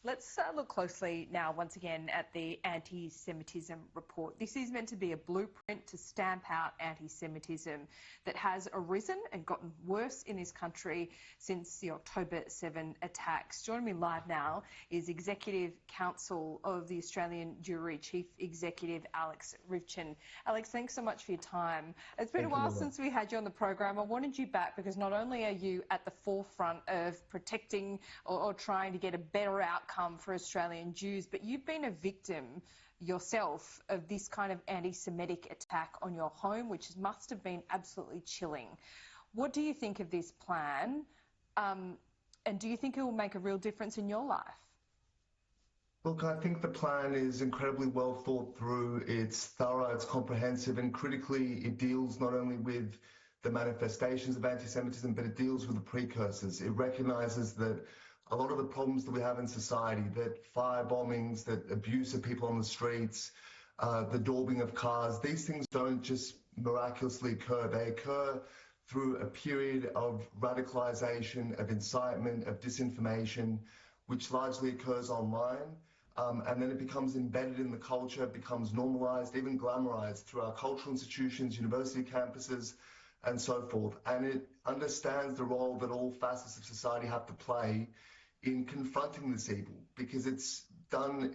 Let's look closely now, once again, at the anti-Semitism report. This is meant to be a blueprint to stamp out anti-Semitism that has arisen and gotten worse in this country since the October 7 attacks. Joining me live now is Executive Council of the Australian Jewry Chief Executive, Alex Ryvchin. Alex, thanks so much for your time. It's been a while since we had you on the program. I wanted you back because not only are you at the forefront of protecting or trying to get a better outcome for Australian Jews, but you've been a victim yourself of this kind of anti-Semitic attack on your home, which must have been absolutely chilling. What do you think of this plan, and do you think it will make a real difference in your life? Look, I think the plan is incredibly well thought through. It's thorough, it's comprehensive, and critically, it deals not only with the manifestations of anti-Semitism, but it deals with the precursors. It recognises that a lot of the problems that we have in society, that fire bombings, that abuse of people on the streets, the daubing of cars, these things don't just miraculously occur. They occur through a period of radicalisation, of incitement, of disinformation, which largely occurs online. And then it becomes embedded in the culture, becomes normalised, even glamorised through our cultural institutions, university campuses, and so forth. And it understands the role that all facets of society have to play in confronting this evil, because it's done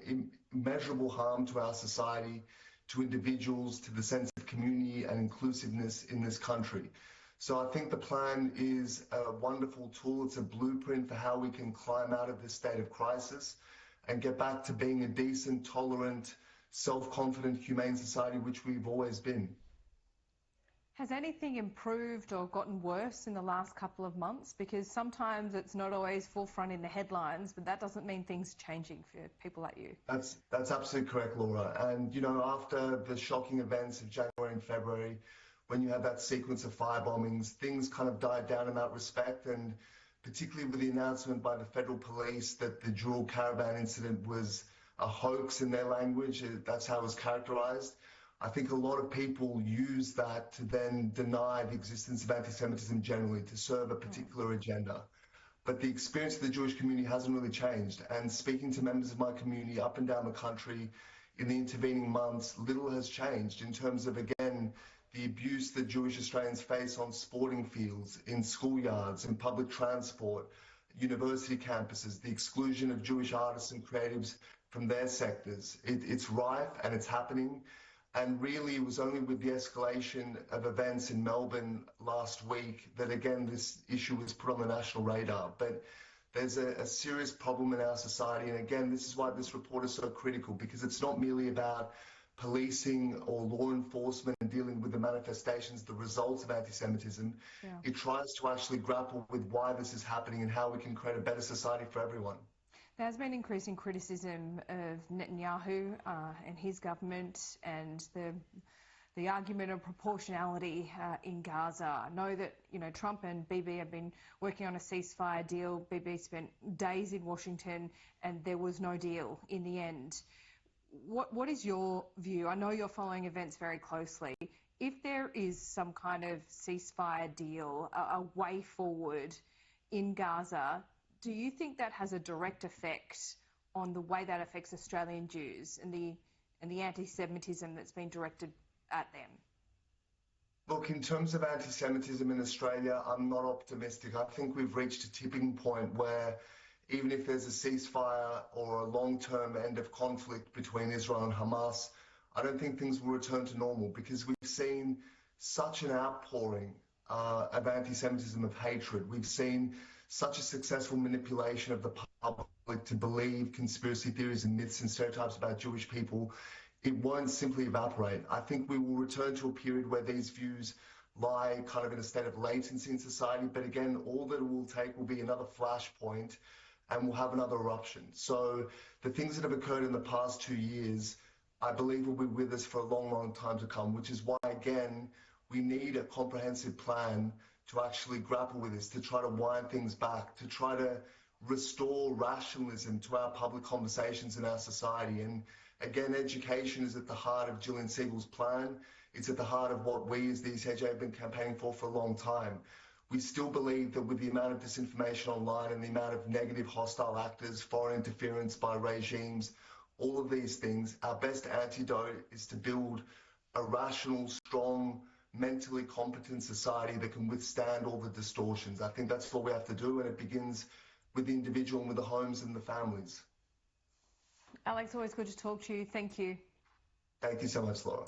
immeasurable harm to our society, to individuals, to the sense of community and inclusiveness in this country. So I think the plan is a wonderful tool. It's a blueprint for how we can climb out of this state of crisis and get back to being a decent, tolerant, self-confident, humane society, which we've always been. Has anything improved or gotten worse in the last couple of months? Because sometimes it's not always forefront in the headlines, but that doesn't mean things are changing for people like you. That's absolutely correct, Laura. And, you know, after the shocking events of January and February, when you had that sequence of fire bombings, things kind of died down in that respect. And particularly with the announcement by the federal police that the Jewel caravan incident was a hoax in their language, that's how it was characterized. I think a lot of people use that to then deny the existence of anti-Semitism generally, to serve a particular agenda. But the experience of the Jewish community hasn't really changed. And speaking to members of my community up and down the country in the intervening months, little has changed in terms of, again, the abuse that Jewish Australians face on sporting fields, in schoolyards, in public transport, university campuses, the exclusion of Jewish artists and creatives from their sectors. It's rife and it's happening. And really, it was only with the escalation of events in Melbourne last week that, again, this issue was put on the national radar. But there's a serious problem in our society. And again, this is why this report is so critical, because it's not merely about policing or law enforcement and dealing with the manifestations, the results of anti-Semitism. Yeah. It tries to actually grapple with why this is happening and how we can create a better society for everyone. There has been increasing criticism of Netanyahu and his government and the argument of proportionality in Gaza. I know that, you know, Trump and Bibi have been working on a ceasefire deal. Bibi spent days in Washington and there was no deal in the end. What is your view? I know you're following events very closely. If there is some kind of ceasefire deal, a way forward in Gaza, do you think that has a direct effect on the way that affects Australian Jews and the anti-Semitism that's been directed at them? Look, in terms of anti-Semitism in Australia, I'm not optimistic. I think we've reached a tipping point where even if there's a ceasefire or a long-term end of conflict between Israel and Hamas, I don't think things will return to normal, because we've seen such an outpouring of anti-Semitism, of hatred. We've seen such a successful manipulation of the public to believe conspiracy theories and myths and stereotypes about Jewish people. It won't simply evaporate. I think we will return to a period where these views lie kind of in a state of latency in society. But again, all that it will take will be another flashpoint and we'll have another eruption. So the things that have occurred in the past 2 years, I believe will be with us for a long, long time to come, which is why, again, we need a comprehensive plan to actually grapple with this, to try to wind things back, to try to restore rationalism to our public conversations in our society. And again, education is at the heart of Gillian Siegel's plan. It's at the heart of what we as the ECAJ have been campaigning for a long time. We still believe that with the amount of disinformation online and the amount of negative hostile actors, foreign interference by regimes, all of these things, our best antidote is to build a rational, strong, mentally competent society that can withstand all the distortions. I think that's what we have to do, and it begins with the individual and with the homes and the families. Alex, always good to talk to you. Thank you. Thank you so much, Laura.